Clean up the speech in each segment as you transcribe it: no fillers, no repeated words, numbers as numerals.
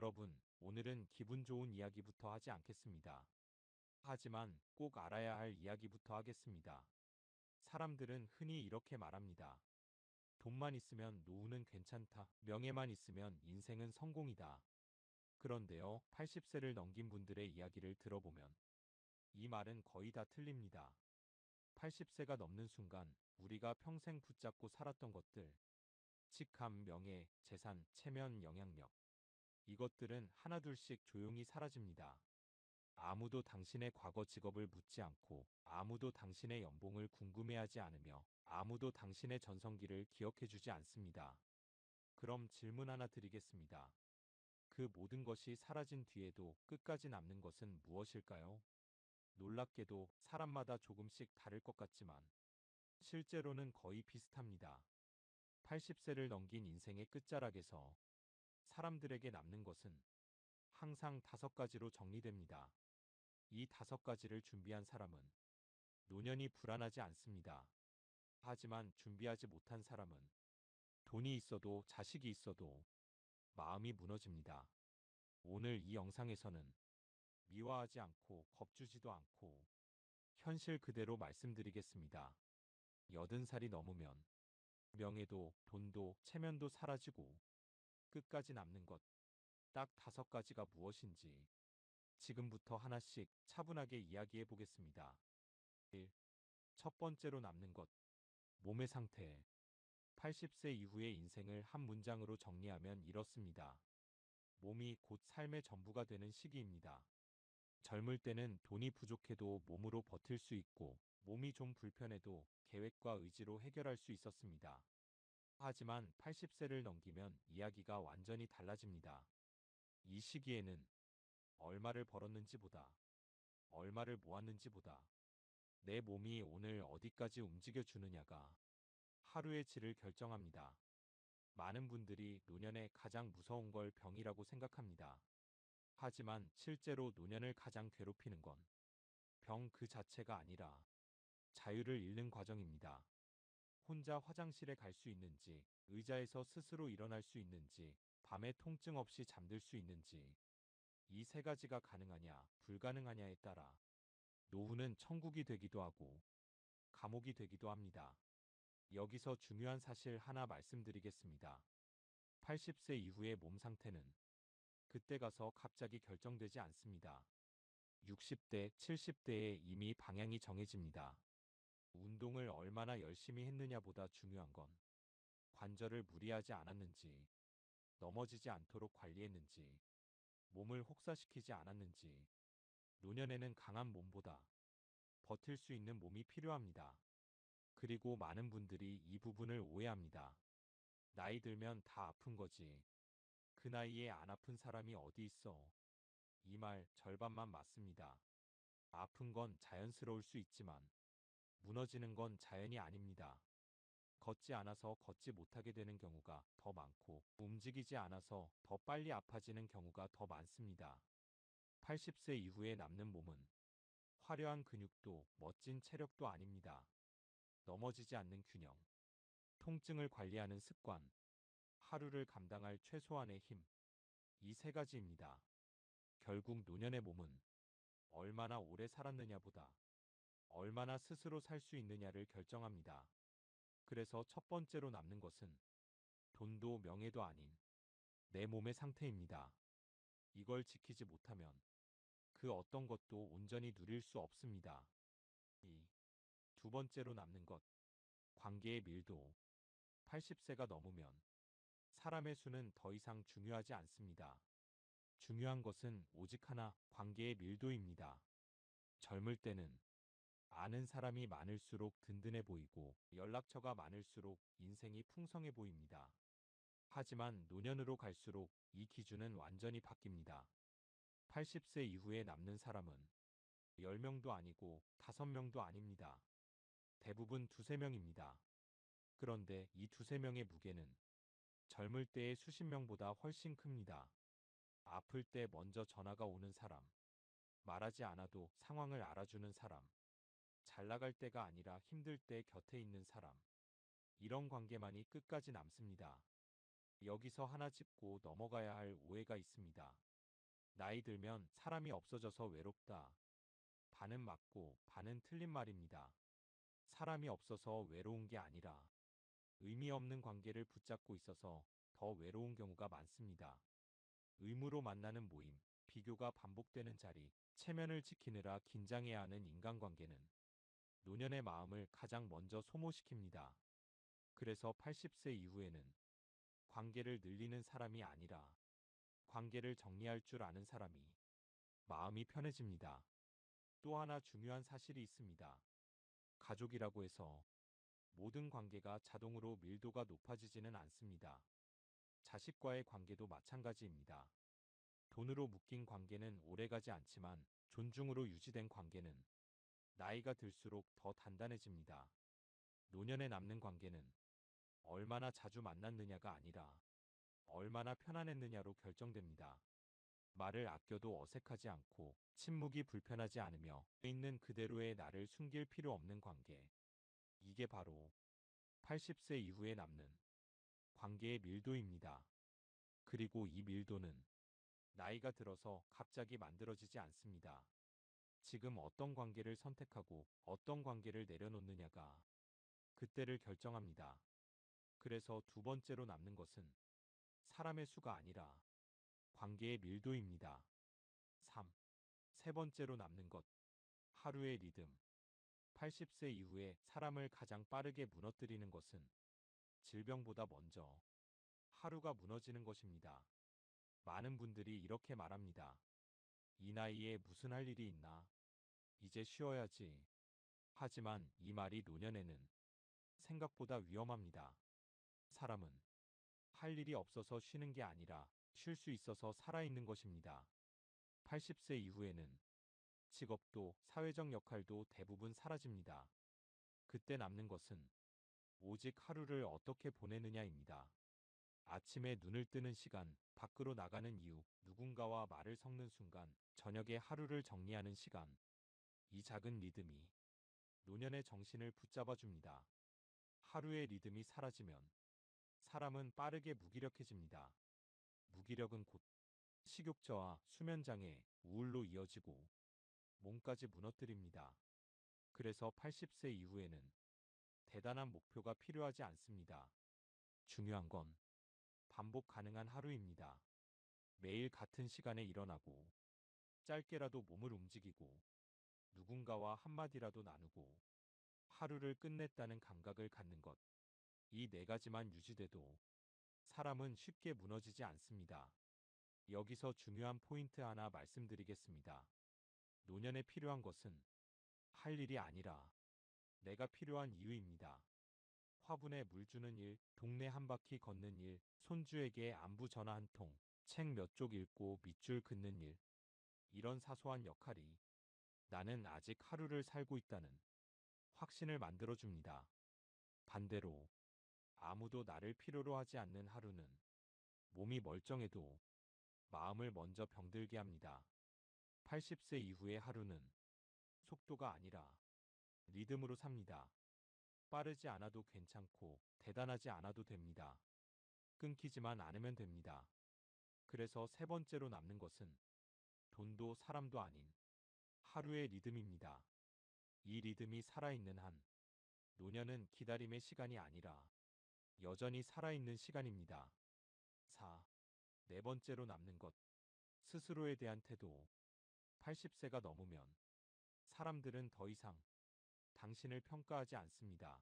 여러분, 오늘은 기분 좋은 이야기부터 하지 않겠습니다. 하지만 꼭 알아야 할 이야기부터 하겠습니다. 사람들은 흔히 이렇게 말합니다. 돈만 있으면 노후는 괜찮다. 명예만 있으면 인생은 성공이다. 그런데요, 80세를 넘긴 분들의 이야기를 들어보면 이 말은 거의 다 틀립니다. 80세가 넘는 순간 우리가 평생 붙잡고 살았던 것들, 직함, 명예, 재산, 체면, 영향력, 이것들은 하나둘씩 조용히 사라집니다. 아무도 당신의 과거 직업을 묻지 않고, 아무도 당신의 연봉을 궁금해하지 않으며, 아무도 당신의 전성기를 기억해주지 않습니다. 그럼 질문 하나 드리겠습니다. 그 모든 것이 사라진 뒤에도 끝까지 남는 것은 무엇일까요? 놀랍게도 사람마다 조금씩 다를 것 같지만, 실제로는 거의 비슷합니다. 80세를 넘긴 인생의 끝자락에서 사람들에게 남는 것은 항상 5가지로 정리됩니다. 이 5가지를 준비한 사람은 노년이 불안하지 않습니다. 하지만 준비하지 못한 사람은 돈이 있어도 자식이 있어도 마음이 무너집니다. 오늘 이 영상에서는 미화하지 않고 겁주지도 않고 현실 그대로 말씀드리겠습니다. 80살이 넘으면 명예도, 돈도, 체면도 사라지고 끝까지 남는 것 딱 5가지가 무엇인지 지금부터 하나씩 차분하게 이야기해 보겠습니다. 1. 첫 번째로 남는 것, 몸의 상태. 80세 이후의 인생을 한 문장으로 정리하면 이렇습니다. 몸이 곧 삶의 전부가 되는 시기입니다. 젊을 때는 돈이 부족해도 몸으로 버틸 수 있고, 몸이 좀 불편해도 계획과 의지로 해결할 수 있었습니다. 하지만 80세를 넘기면 이야기가 완전히 달라집니다. 이 시기에는 얼마를 벌었는지보다, 얼마를 모았는지보다, 내 몸이 오늘 어디까지 움직여주느냐가 하루의 질을 결정합니다. 많은 분들이 노년에 가장 무서운 걸 병이라고 생각합니다. 하지만 실제로 노년을 가장 괴롭히는 건 병 그 자체가 아니라 자유를 잃는 과정입니다. 혼자 화장실에 갈 수 있는지, 의자에서 스스로 일어날 수 있는지, 밤에 통증 없이 잠들 수 있는지, 이 3가지가 가능하냐, 불가능하냐에 따라 노후는 천국이 되기도 하고 감옥이 되기도 합니다. 여기서 중요한 사실 하나 말씀드리겠습니다. 80세 이후의 몸 상태는 그때 가서 갑자기 결정되지 않습니다. 60대, 70대에 이미 방향이 정해집니다. 운동을 얼마나 열심히 했느냐보다 중요한 건 관절을 무리하지 않았는지, 넘어지지 않도록 관리했는지, 몸을 혹사시키지 않았는지, 노년에는 강한 몸보다 버틸 수 있는 몸이 필요합니다. 그리고 많은 분들이 이 부분을 오해합니다. 나이 들면 다 아픈 거지. 그 나이에 안 아픈 사람이 어디 있어. 이 말 절반만 맞습니다. 아픈 건 자연스러울 수 있지만 무너지는 건 자연이 아닙니다. 걷지 않아서 걷지 못하게 되는 경우가 더 많고 움직이지 않아서 더 빨리 아파지는 경우가 더 많습니다. 80세 이후에 남는 몸은 화려한 근육도 멋진 체력도 아닙니다. 넘어지지 않는 균형, 통증을 관리하는 습관, 하루를 감당할 최소한의 힘, 이 3가지입니다. 결국 노년의 몸은 얼마나 오래 살았느냐보다 얼마나 스스로 살 수 있느냐를 결정합니다. 그래서 첫 번째로 남는 것은 돈도 명예도 아닌 내 몸의 상태입니다. 이걸 지키지 못하면 그 어떤 것도 온전히 누릴 수 없습니다. 2. 두 번째로 남는 것, 관계의 밀도. 80세가 넘으면 사람의 수는 더 이상 중요하지 않습니다. 중요한 것은 오직 하나, 관계의 밀도입니다. 젊을 때는 아는 사람이 많을수록 든든해 보이고 연락처가 많을수록 인생이 풍성해 보입니다. 하지만 노년으로 갈수록 이 기준은 완전히 바뀝니다. 80세 이후에 남는 사람은 10명도 아니고 5명도 아닙니다. 대부분 2~3명입니다. 그런데 이 2~3명의 무게는 젊을 때의 수십 명보다 훨씬 큽니다. 아플 때 먼저 전화가 오는 사람, 말하지 않아도 상황을 알아주는 사람, 잘 나갈 때가 아니라 힘들 때 곁에 있는 사람, 이런 관계만이 끝까지 남습니다. 여기서 하나 짚고 넘어가야 할 오해가 있습니다. 나이 들면 사람이 없어져서 외롭다. 반은 맞고 반은 틀린 말입니다. 사람이 없어서 외로운 게 아니라 의미 없는 관계를 붙잡고 있어서 더 외로운 경우가 많습니다. 의무로 만나는 모임, 비교가 반복되는 자리, 체면을 지키느라 긴장해야 하는 인간관계는 노년의 마음을 가장 먼저 소모시킵니다. 그래서 80세 이후에는 관계를 늘리는 사람이 아니라 관계를 정리할 줄 아는 사람이 마음이 편해집니다. 또 하나 중요한 사실이 있습니다. 가족이라고 해서 모든 관계가 자동으로 밀도가 높아지지는 않습니다. 자식과의 관계도 마찬가지입니다. 돈으로 묶인 관계는 오래가지 않지만 존중으로 유지된 관계는 나이가 들수록 더 단단해집니다. 노년에 남는 관계는 얼마나 자주 만났느냐가 아니라 얼마나 편안했느냐로 결정됩니다. 말을 아껴도 어색하지 않고 침묵이 불편하지 않으며 있는 그대로의 나를 숨길 필요 없는 관계. 이게 바로 80세 이후에 남는 관계의 밀도입니다. 그리고 이 밀도는 나이가 들어서 갑자기 만들어지지 않습니다. 지금 어떤 관계를 선택하고 어떤 관계를 내려놓느냐가 그때를 결정합니다. 그래서 두 번째로 남는 것은 사람의 수가 아니라 관계의 밀도입니다. 3. 세 번째로 남는 것, 하루의 리듬. 80세 이후에 사람을 가장 빠르게 무너뜨리는 것은 질병보다 먼저 하루가 무너지는 것입니다. 많은 분들이 이렇게 말합니다. 이 나이에 무슨 할 일이 있나? 이제 쉬어야지. 하지만 이 말이 노년에는 생각보다 위험합니다. 사람은 할 일이 없어서 쉬는 게 아니라 쉴 수 있어서 살아있는 것입니다. 80세 이후에는 직업도 사회적 역할도 대부분 사라집니다. 그때 남는 것은 오직 하루를 어떻게 보내느냐입니다. 아침에 눈을 뜨는 시간, 밖으로 나가는 이유, 누군가와 말을 섞는 순간, 저녁에 하루를 정리하는 시간. 이 작은 리듬이 노년의 정신을 붙잡아 줍니다. 하루의 리듬이 사라지면 사람은 빠르게 무기력해집니다. 무기력은 곧 식욕저하, 수면장애, 우울로 이어지고 몸까지 무너뜨립니다. 그래서 80세 이후에는 대단한 목표가 필요하지 않습니다. 중요한 건 반복 가능한 하루입니다. 매일 같은 시간에 일어나고 짧게라도 몸을 움직이고 누군가와 한마디라도 나누고 하루를 끝냈다는 감각을 갖는 것. 이 네 가지만 유지돼도 사람은 쉽게 무너지지 않습니다. 여기서 중요한 포인트 하나 말씀드리겠습니다. 노년에 필요한 것은 할 일이 아니라 내가 필요한 이유입니다. 화분에 물 주는 일, 동네 한 바퀴 걷는 일, 손주에게 안부 전화 한 통, 책 몇 쪽 읽고 밑줄 긋는 일. 이런 사소한 역할이 나는 아직 하루를 살고 있다는 확신을 만들어줍니다. 반대로 아무도 나를 필요로 하지 않는 하루는 몸이 멀쩡해도 마음을 먼저 병들게 합니다. 80세 이후의 하루는 속도가 아니라 리듬으로 삽니다. 빠르지 않아도 괜찮고 대단하지 않아도 됩니다. 끊기지만 않으면 됩니다. 그래서 세 번째로 남는 것은 돈도 사람도 아닌 하루의 리듬입니다. 이 리듬이 살아있는 한 노년은 기다림의 시간이 아니라 여전히 살아있는 시간입니다. 4. 네 번째로 남는 것, 스스로에 대한 태도. 80세가 넘으면 사람들은 더 이상 당신을 평가하지 않습니다.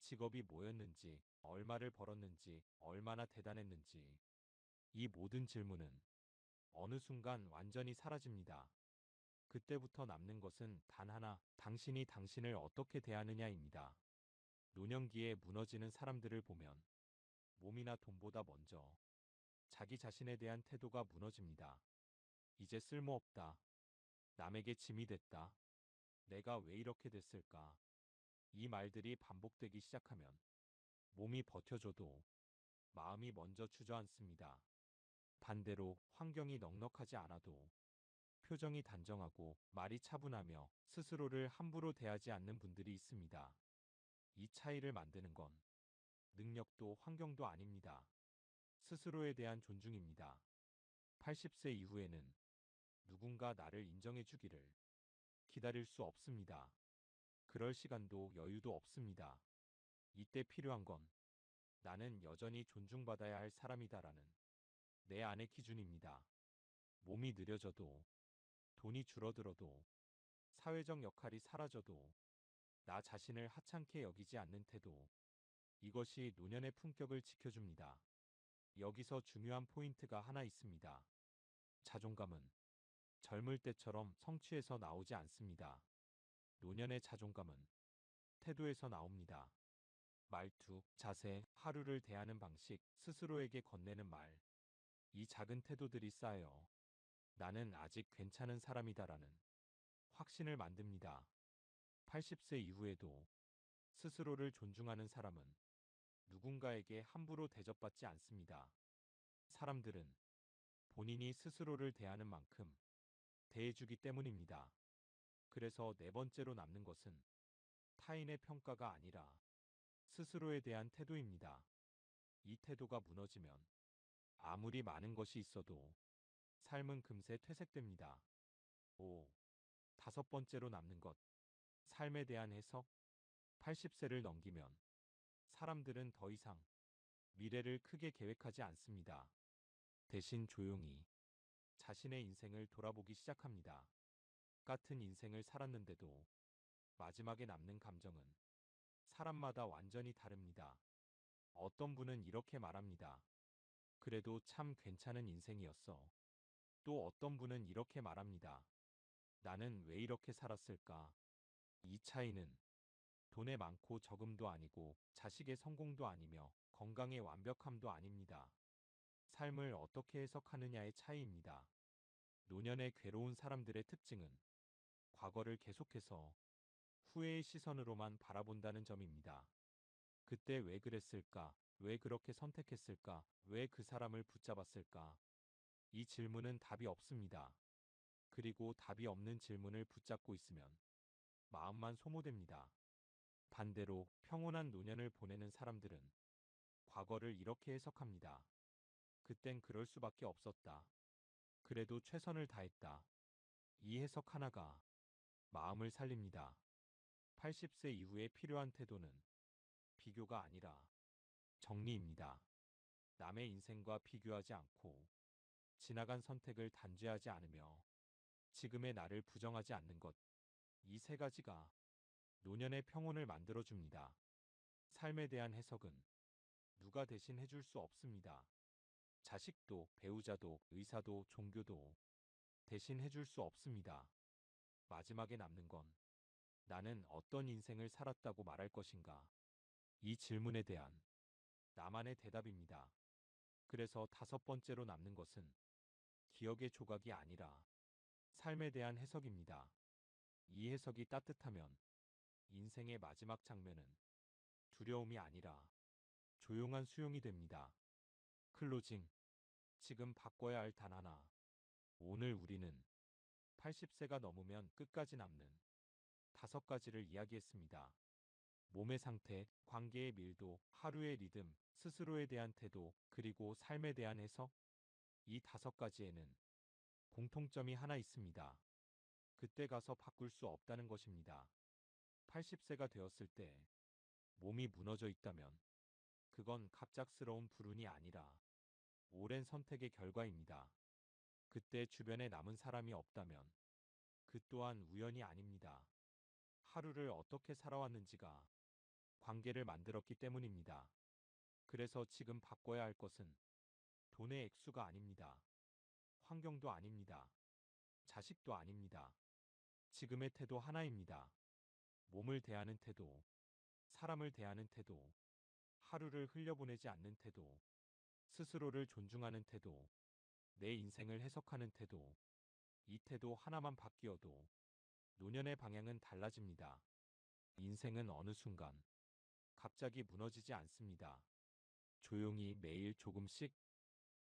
직업이 뭐였는지, 얼마를 벌었는지, 얼마나 대단했는지. 이 모든 질문은 어느 순간 완전히 사라집니다. 그때부터 남는 것은 단 하나, 당신이 당신을 어떻게 대하느냐입니다. 노년기에 무너지는 사람들을 보면 몸이나 돈보다 먼저 자기 자신에 대한 태도가 무너집니다. 이제 쓸모없다. 남에게 짐이 됐다. 내가 왜 이렇게 됐을까? 이 말들이 반복되기 시작하면 몸이 버텨줘도 마음이 먼저 주저앉습니다. 반대로 환경이 넉넉하지 않아도 표정이 단정하고 말이 차분하며 스스로를 함부로 대하지 않는 분들이 있습니다. 이 차이를 만드는 건 능력도 환경도 아닙니다. 스스로에 대한 존중입니다. 80세 이후에는 누군가 나를 인정해 주기를 기다릴 수 없습니다. 그럴 시간도 여유도 없습니다. 이때 필요한 건 나는 여전히 존중받아야 할 사람이다라는 내 안의 기준입니다. 몸이 느려져도, 돈이 줄어들어도, 사회적 역할이 사라져도, 나 자신을 하찮게 여기지 않는 태도. 이것이 노년의 품격을 지켜줍니다. 여기서 중요한 포인트가 하나 있습니다. 자존감은 젊을 때처럼 성취에서 나오지 않습니다. 노년의 자존감은 태도에서 나옵니다. 말투, 자세, 하루를 대하는 방식, 스스로에게 건네는 말. 이 작은 태도들이 쌓여 나는 아직 괜찮은 사람이다라는 확신을 만듭니다. 80세 이후에도 스스로를 존중하는 사람은 누군가에게 함부로 대접받지 않습니다. 사람들은 본인이 스스로를 대하는 만큼 대해주기 때문입니다. 그래서 네 번째로 남는 것은 타인의 평가가 아니라 스스로에 대한 태도입니다. 이 태도가 무너지면 아무리 많은 것이 있어도 삶은 금세 퇴색됩니다. 5. 다섯 번째로 남는 것. 삶에 대한 해석. 80세를 넘기면 사람들은 더 이상 미래를 크게 계획하지 않습니다. 대신 조용히 자신의 인생을 돌아보기 시작합니다. 같은 인생을 살았는데도 마지막에 남는 감정은 사람마다 완전히 다릅니다. 어떤 분은 이렇게 말합니다. 그래도 참 괜찮은 인생이었어. 또 어떤 분은 이렇게 말합니다. 나는 왜 이렇게 살았을까? 이 차이는 돈의 많고 적음도 아니고 자식의 성공도 아니며 건강의 완벽함도 아닙니다. 삶을 어떻게 해석하느냐의 차이입니다. 노년의 괴로운 사람들의 특징은 과거를 계속해서 후회의 시선으로만 바라본다는 점입니다. 그때 왜 그랬을까? 왜 그렇게 선택했을까? 왜 그 사람을 붙잡았을까? 이 질문은 답이 없습니다. 그리고 답이 없는 질문을 붙잡고 있으면 마음만 소모됩니다. 반대로 평온한 노년을 보내는 사람들은 과거를 이렇게 해석합니다. 그땐 그럴 수밖에 없었다. 그래도 최선을 다했다. 이 해석 하나가 마음을 살립니다. 80세 이후에 필요한 태도는 비교가 아니라 정리입니다. 남의 인생과 비교하지 않고 지나간 선택을 단죄하지 않으며 지금의 나를 부정하지 않는 것. 이 세 가지가 노년의 평온을 만들어줍니다. 삶에 대한 해석은 누가 대신 해줄 수 없습니다. 자식도, 배우자도, 의사도, 종교도 대신 해줄 수 없습니다. 마지막에 남는 건 나는 어떤 인생을 살았다고 말할 것인가? 이 질문에 대한 나만의 대답입니다. 그래서 다섯 번째로 남는 것은 기억의 조각이 아니라 삶에 대한 해석입니다. 이 해석이 따뜻하면 인생의 마지막 장면은 두려움이 아니라 조용한 수용이 됩니다. 클로징. 지금 바꿔야 할 단 하나. 오늘 우리는 80세가 넘으면 끝까지 남는 다섯 가지를 이야기했습니다. 몸의 상태, 관계의 밀도, 하루의 리듬, 스스로에 대한 태도, 그리고 삶에 대한 해석. 이 다섯 가지에는 공통점이 하나 있습니다. 그때 가서 바꿀 수 없다는 것입니다. 80세가 되었을 때 몸이 무너져 있다면 그건 갑작스러운 불운이 아니라 오랜 선택의 결과입니다. 그때 주변에 남은 사람이 없다면 그 또한 우연이 아닙니다. 하루를 어떻게 살아왔는지가 관계를 만들었기 때문입니다. 그래서 지금 바꿔야 할 것은 돈의 액수가 아닙니다. 환경도 아닙니다. 자식도 아닙니다. 지금의 태도 하나입니다. 몸을 대하는 태도, 사람을 대하는 태도, 하루를 흘려보내지 않는 태도, 스스로를 존중하는 태도, 내 인생을 해석하는 태도. 이 태도 하나만 바뀌어도 노년의 방향은 달라집니다. 인생은 어느 순간 갑자기 무너지지 않습니다. 조용히 매일 조금씩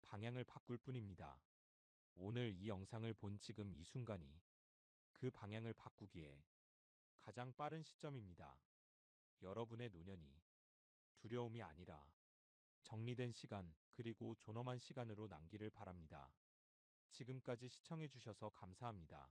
방향을 바꿀 뿐입니다. 오늘 이 영상을 본 지금 이 순간이 그 방향을 바꾸기에 가장 빠른 시점입니다. 여러분의 노년이 두려움이 아니라 정리된 시간, 그리고 존엄한 시간으로 남기를 바랍니다. 지금까지 시청해주셔서 감사합니다.